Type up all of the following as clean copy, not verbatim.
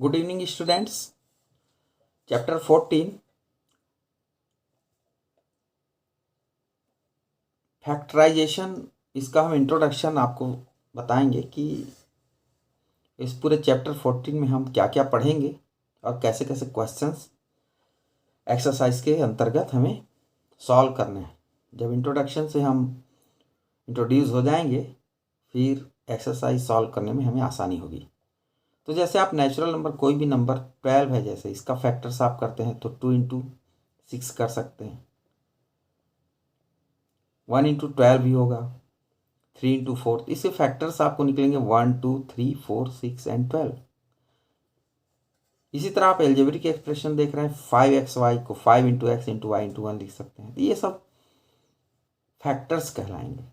Good evening students. Chapter 14 factorisation, इसका हम introduction आपको बताएंगे कि इस पूरे चैप्टर 14 में हम क्या क्या पढ़ेंगे और कैसे कैसे क्वेश्चंस एक्सरसाइज के अंतर्गत हमें सॉल्व करने हैं। जब इंट्रोडक्शन से हम इंट्रोड्यूस हो जाएंगे फिर एक्सरसाइज सॉल्व करने में हमें आसानी होगी। तो जैसे आप नेचुरल नंबर कोई भी नंबर 12 है, जैसे इसका फैक्टर्स आप करते हैं तो 2 इंटू 6 कर सकते हैं, 1 इंटू 12 भी होगा, 3 इंटू 4। इससे फैक्टर्स आपको निकलेंगे 1 2 3 4 6 एंड 12। इसी तरह आप एल्जेब्रिक एक्सप्रेशन देख रहे हैं, 5xy को 5 into x into y into 1 लिख सकते हैं। तो ये सब फैक्टर्स कहलाएंगे।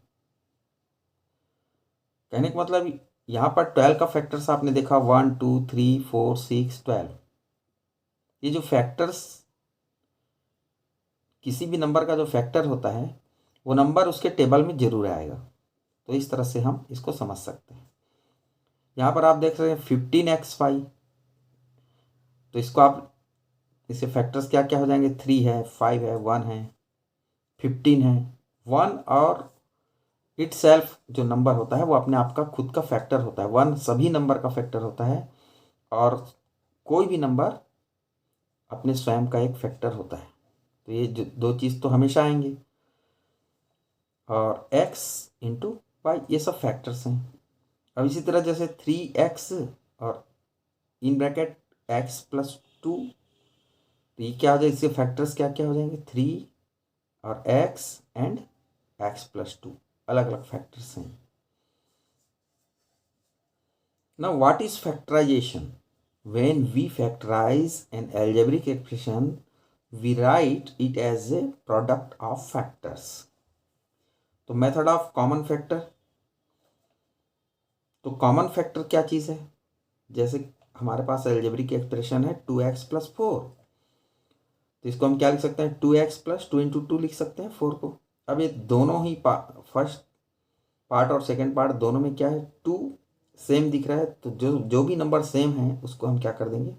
कहने का मतलब यहाँ पर 12 का फैक्टर्स आपने देखा 1 2 3 4 6 12। ये जो फैक्टर्स, किसी भी नंबर का जो फैक्टर होता है वो नंबर उसके टेबल में जरूर आएगा। तो इस तरह से हम इसको समझ सकते हैं। यहाँ पर आप देख रहे हैं 15xy, तो इसको आप इससे फैक्टर्स क्या क्या हो जाएंगे, 3 है, 5 है, 1 है, 15 है। 1 और इट सेल्फ जो नंबर होता है वो अपने आप का खुद का फैक्टर होता है। 1 सभी नंबर का फैक्टर होता है और कोई भी नंबर अपने स्वयं का एक फैक्टर होता है। तो ये जो दो चीज़ तो हमेशा आएंगे। और x इंटू वाई, ये सब फैक्टर्स हैं। अब इसी तरह जैसे 3x और इन ब्रैकेट x प्लस 2, तो ये क्या हो जाए, इसके फैक्टर्स क्या क्या हो जाएंगे, 3 और x एंड x प्लस 2, अलग अलग फैक्टर्स हैं। Now what is factorisation? When we factorise an algebraic expression we write it as a product of factors. तो मेथड ऑफ कॉमन फैक्टर, तो कॉमन फैक्टर क्या चीज़ है? जैसे हमारे पास अलजेब्रिक एक्सप्रेशन है 2x प्लस 4, तो इसको हम क्या लिख सकते हैं, 2x प्लस 2 इंटू 2 लिख सकते हैं 4 को। अब ये दोनों ही फर्स्ट पार्ट और सेकंड पार्ट दोनों में क्या है, 2 सेम दिख रहा है। तो जो जो भी नंबर सेम है उसको हम क्या कर देंगे,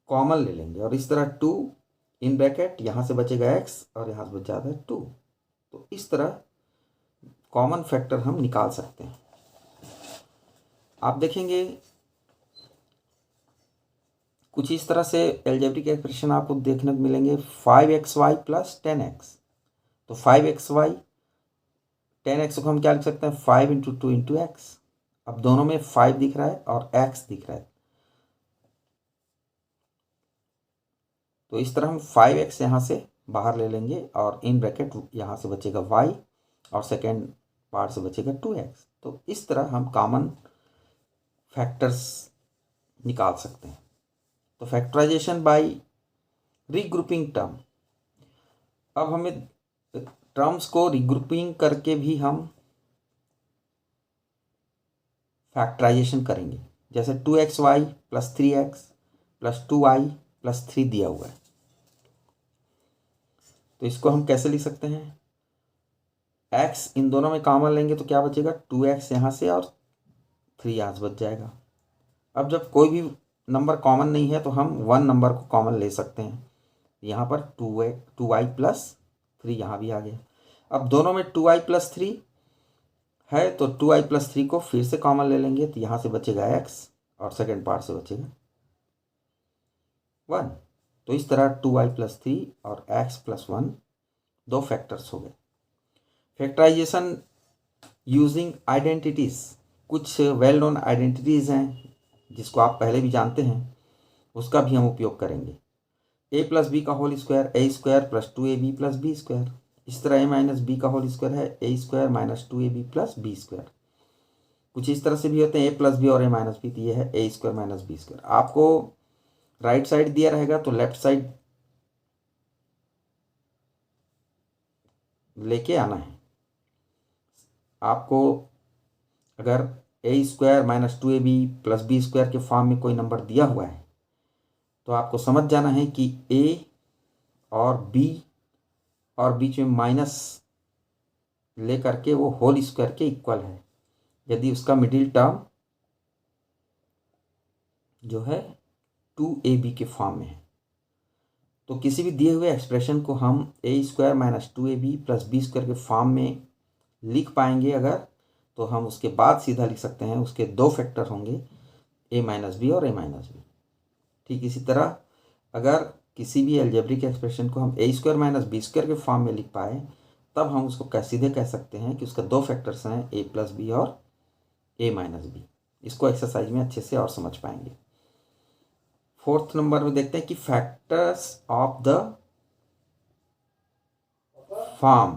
कॉमन ले लेंगे। और इस तरह 2 इन ब्रैकेट, यहाँ से बचेगा x और यहाँ से बच जाता है 2। तो इस तरह कॉमन फैक्टर हम निकाल सकते हैं। आप देखेंगे कुछ इस तरह से एल्जेब्रिक एक्सप्रेशन आपको देखने को मिलेंगे, 5xy प्लस 10x। तो 5xy 10x को हम क्या लिख सकते हैं, 5 इंटू 2 इंटू एक्स। अब दोनों में 5 दिख रहा है और x दिख रहा है, तो इस तरह हम 5x यहाँ से बाहर ले लेंगे और इन ब्रैकेट यहाँ से बचेगा y और सेकेंड पार्ट से बचेगा 2x। तो इस तरह हम कॉमन फैक्टर्स निकाल सकते हैं। तो फैक्टराइजेशन बाय रीग्रुपिंग टर्म, अब हमें टर्म्स को रीग्रुपिंग करके भी हम फैक्टराइजेशन करेंगे। जैसे 2xy plus 3x plus 2y plus 3 दिया हुआ है, तो इसको हम कैसे लिख सकते हैं, x इन दोनों में कॉमन लेंगे तो क्या बचेगा, 2x यहाँ से और 3 यहाँ से बच जाएगा। अब जब कोई भी नंबर कॉमन नहीं है तो हम 1 नंबर को कॉमन ले सकते हैं। यहाँ पर 2y प्लस 3 यहाँ भी आ गया। अब दोनों में 2y प्लस 3 है तो 2y प्लस 3 को फिर से कॉमन ले लेंगे, तो यहाँ से बचेगा x और सेकेंड पार्ट से बचेगा 1। तो इस तरह 2y प्लस 3 और x प्लस 1 दो फैक्टर्स हो गए। फैक्टराइजेशन यूजिंग आइडेंटिटीज, कुछ वेल नोन आइडेंटिटीज हैं जिसको आप पहले भी जानते हैं, उसका भी हम उपयोग करेंगे। a प्लस बी का whole square a square plus 2ab plus b square. इस तरह a माइनस बी का होल स्क्वायर है a square minus 2ab plus b square. कुछ इस तरह से भी होते हैं a प्लस बी और a माइनस बी, तो ये है a square minus b square. आपको राइट साइड दिया रहेगा तो लेफ्ट साइड लेके आना है। आपको अगर a square minus 2ab plus b square के फॉर्म में कोई नंबर दिया हुआ है तो आपको समझ जाना है कि a और b और बीच में माइनस ले करके वो होल स्क्वायर के इक्वल है। यदि उसका मिडिल टर्म जो है 2ab के फॉर्म में है। तो किसी भी दिए हुए एक्सप्रेशन को हम a² - 2ab + b² के फॉर्म में लिख पाएंगे अगर, तो हम उसके बाद सीधा लिख सकते हैं, उसके दो फैक्टर होंगे a - b और a - b। ठीक इसी तरह अगर किसी भी अलजेब्रिक एक्सप्रेशन को हम a² - b² के फॉर्म में लिख पाए, तब हम उसको सीधे कह सकते हैं कि उसका दो फैक्टर्स हैं a + b और a - b। इसको एक्सरसाइज में अच्छे से और समझ पाएंगे। 4th नंबर में देखते हैं कि फैक्टर्स ऑफ द फॉर्म